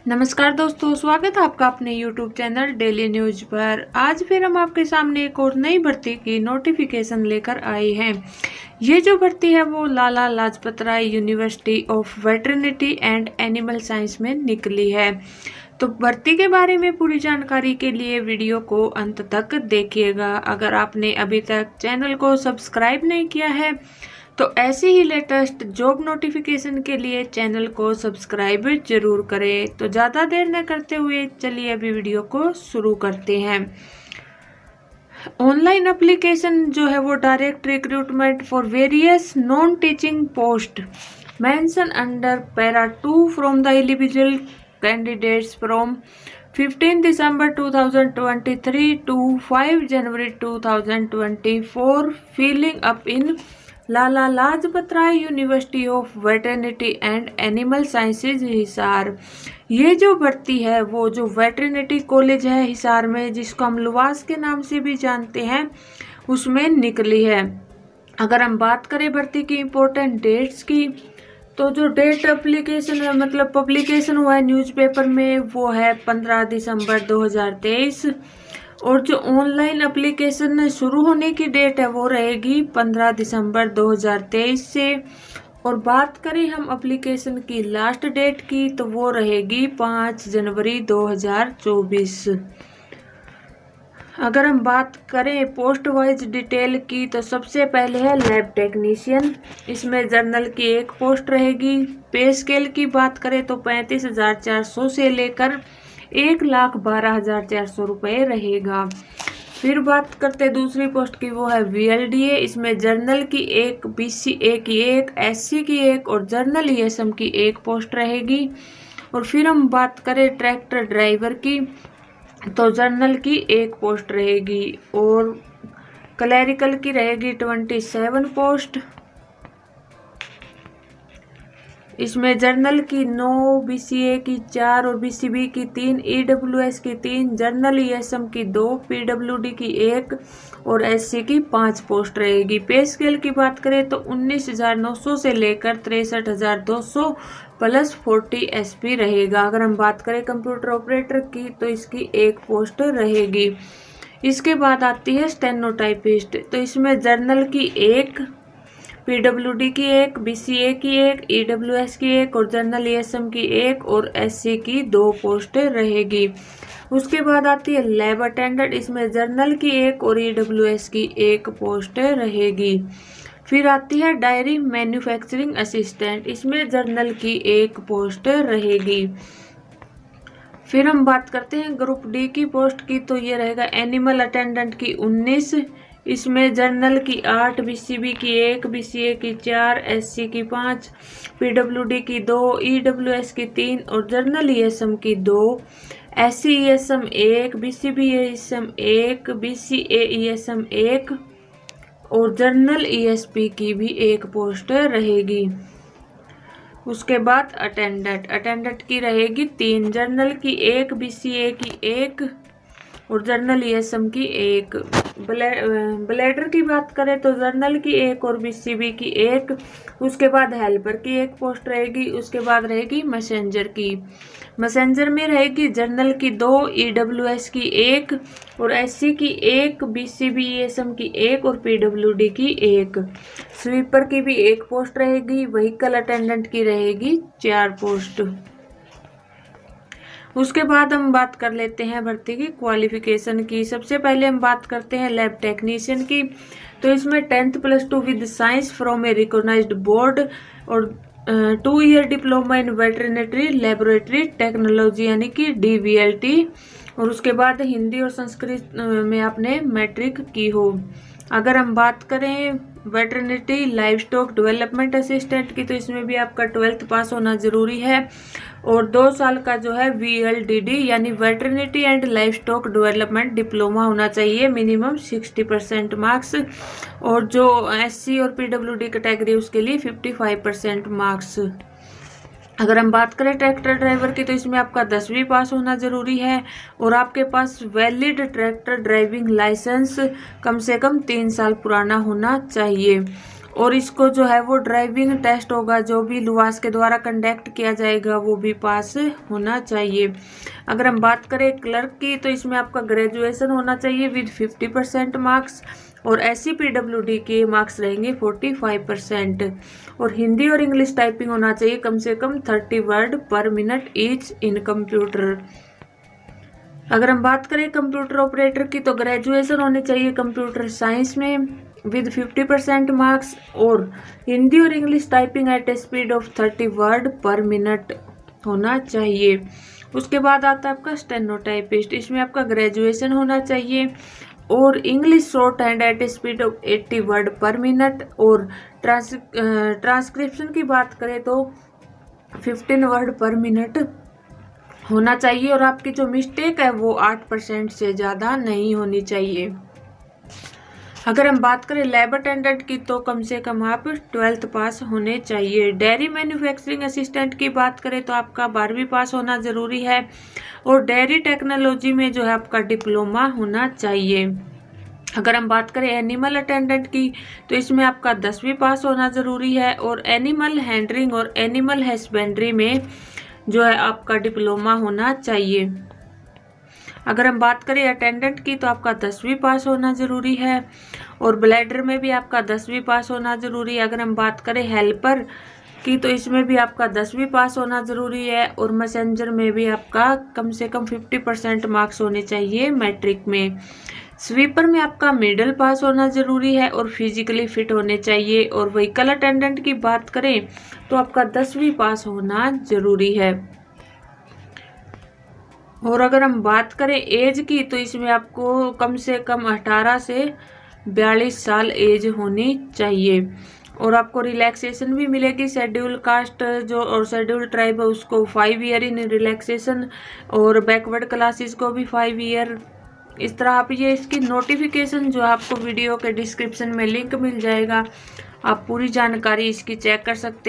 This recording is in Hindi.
नमस्कार दोस्तों, स्वागत है आपका अपने YouTube चैनल डेली न्यूज पर। आज फिर हम आपके सामने एक और नई भर्ती की नोटिफिकेशन लेकर आए हैं। ये जो भर्ती है वो Lala Lajpat Rai university of veterinary and animal science में निकली है। तो भर्ती के बारे में पूरी जानकारी के लिए वीडियो को अंत तक देखिएगा। अगर आपने अभी तक चैनल को सब्सक्राइब नहीं किया है तो ऐसे ही लेटेस्ट जॉब नोटिफिकेशन के लिए चैनल को सब्सक्राइब जरूर करें। तो ज़्यादा देर न करते हुए चलिए अभी वीडियो को शुरू करते हैं। ऑनलाइन एप्लीकेशन जो है वो direct recruitment for various non teaching post mention under para 2 from the eligible candidates from 15 December 2023 to 5 January 2024 filling up in Lala Lajpat Rai university of veterinary and animal sciences Hisar. ये जो भर्ती है वो जो वेटरनिटी कॉलेज है हिसार में, जिसको हम लुवास के नाम से भी जानते हैं, उसमें निकली है। अगर हम बात करें भर्ती की इम्पोर्टेंट डेट्स की, तो जो डेट एप्लीकेशन है मतलब पब्लिकेशन हुआ है न्यूज़पेपर में वो है 15 दिसंबर 2023 और जो ऑनलाइन एप्लीकेशन शुरू होने की डेट है वो रहेगी 15 दिसंबर 2023 से। और बात करें हम एप्लीकेशन की लास्ट डेट की तो वो रहेगी 5 जनवरी 2024। अगर हम बात करें पोस्ट वाइज डिटेल की तो सबसे पहले है लैब टेक्नीशियन। इसमें जर्नल की एक पोस्ट रहेगी। पे स्केल की बात करें तो 35,400 से लेकर 1,12,400 रुपये रहेगा। फिर बात करते हैं दूसरी पोस्ट की, वो है VLDA। इसमें जर्नल की एक, BCA की एक, SC की एक और जर्नल ESM की एक पोस्ट रहेगी। और फिर हम बात करें ट्रैक्टर ड्राइवर की तो जर्नल की एक पोस्ट रहेगी और क्लैरिकल की रहेगी 27 पोस्ट। इसमें जर्नल की 9, BCA की 4 और BCB की 3, EWS की 3, जर्नल ESM की 2, PWD की 1 और SC की 5 पोस्ट रहेगी। पे स्केल की बात करें तो 19,900 से लेकर 63,200 प्लस 40 SP रहेगा। अगर हम बात करें कंप्यूटर ऑपरेटर की तो इसकी एक पोस्ट रहेगी। इसके बाद आती है स्टेनोटाइपिस्ट। तो इसमें जर्नल की एक, PWD की एक, BCA की एक, EWS की एक और जर्नल ESM की एक और SC की 2 पोस्ट रहेगी। उसके बाद आती है लैब अटेंडेंट। इसमें जर्नल की एक और EWS की एक पोस्ट रहेगी। फिर आती है डायरी मैन्युफैक्चरिंग असिस्टेंट। इसमें जर्नल की एक पोस्ट रहेगी। फिर हम बात करते हैं ग्रुप D की पोस्ट की, तो ये रहेगा एनिमल अटेंडेंट की 19। इसमें जर्नल की 8, BCB की 1, BCA की 4, SC की 5, PWD की 2, EWS की 3 और जर्नल ESM की 2, SC ESM 1, BCB ESM 1, BCA ESM 1 और जर्नल ESP की भी एक पोस्ट रहेगी। उसके बाद अटेंडेंट की रहेगी 3, जर्नल की 1, BCA की 1 और जर्नल ESM की 1। ब्लेडर की बात करें तो जर्नल की 1 और BCB की 1। उसके बाद हेल्पर की एक पोस्ट रहेगी। उसके बाद रहेगी मैसेंजर की। मैसेंजर में रहेगी जर्नल की 2, EWS की 1 और SC की 1, BCB ESM की 1 और PWD की 1। स्वीपर की भी एक पोस्ट रहेगी। व्हीकल अटेंडेंट की रहेगी 4 पोस्ट। उसके बाद हम बात कर लेते हैं भर्ती की क्वालिफिकेशन की। सबसे पहले हम बात करते हैं लैब टेक्नीशियन की। तो इसमें 10th +2 with science from a recognised board और 2 year diploma in veterinary laboratory technology यानी कि DVLT और उसके बाद हिंदी और संस्कृत में आपने मैट्रिक की हो। अगर हम बात करें veterinary live stock development assistant की तो इसमें भी आपका 12th पास होना ज़रूरी है और 2 साल का जो है VLDD यानी veterinary and live stock development diploma होना चाहिए, मिनिमम 60% मार्क्स और जो SC और PWD कैटेगरी उसके लिए 55% मार्क्स। अगर हम बात करें ट्रैक्टर ड्राइवर की तो इसमें आपका 10वीं पास होना ज़रूरी है और आपके पास वैलिड ट्रैक्टर ड्राइविंग लाइसेंस कम से कम 3 साल पुराना होना चाहिए। और इसको जो है वो ड्राइविंग टेस्ट होगा, जो भी लुवास के द्वारा कंडक्ट किया जाएगा वो भी पास होना चाहिए। अगर हम बात करें क्लर्क की, तो इसमें आपका ग्रेजुएशन होना चाहिए विद 50% मार्क्स, और SCPWD के मार्क्स रहेंगे 45%, और हिंदी और इंग्लिश टाइपिंग होना चाहिए कम से कम 30 word per minute each in computer. अगर हम बात करें कंप्यूटर ऑपरेटर की, तो ग्रेजुएशन होनी चाहिए कंप्यूटर साइंस में विद 50% मार्क्स, और हिंदी और English typing at a speed of 30 word per minute होना चाहिए। उसके बाद आता है आपका स्टेनोटाइपिस्ट। इसमें आपका ग्रेजुएशन होना चाहिए और English short hand eight a speed of 80 word per minute, और ट्रांसक्रिप्शन की बात करें तो 15 वर्ड पर मिनट होना चाहिए, और आपकी जो मिस्टेक है वो 8% से ज़्यादा नहीं होनी चाहिए। अगर हम बात करें लैब अटेंडेंट की, तो कम से कम आप 12th पास होने चाहिए। डेयरी मैन्युफैक्चरिंग असिस्टेंट की बात करें तो आपका 12वीं पास होना ज़रूरी है, और डेयरी टेक्नोलॉजी में जो है आपका डिप्लोमा होना चाहिए। अगर हम बात करें एनिमल अटेंडेंट की, तो इसमें आपका 10वीं पास होना ज़रूरी है, और एनिमल हैंडलिंग और एनिमल हस्बेंड्री में जो है आपका डिप्लोमा होना चाहिए। अगर हम बात करें अटेंडेंट की, तो आपका 10वीं पास होना ज़रूरी है, और ब्लैडर में भी आपका 10वीं पास होना ज़रूरी है। अगर हम बात करें हेल्पर की, तो इसमें भी आपका 10वीं पास होना ज़रूरी है, और मैसेंजर में भी आपका कम से कम 50% मार्क्स होने चाहिए मैट्रिक में। स्वीपर में आपका मिडिल पास होना ज़रूरी है और फिजिकली फिट होने चाहिए, और व्हीकल अटेंडेंट की बात करें तो आपका 10वीं पास होना ज़रूरी है। और अगर हम बात करें एज की, तो इसमें आपको कम से कम 18 से 42 साल एज होनी चाहिए, और आपको रिलैक्सेशन भी मिलेगी। शेड्यूल कास्ट जो और शेड्यूल ट्राइब है उसको 5 ईयर इन रिलैक्सेशन, और बैकवर्ड क्लासेस को भी 5 ईयर। इस तरह आप ये इसकी नोटिफिकेशन जो आपको वीडियो के डिस्क्रिप्शन में लिंक मिल जाएगा, आप पूरी जानकारी इसकी चेक कर सकते हैं।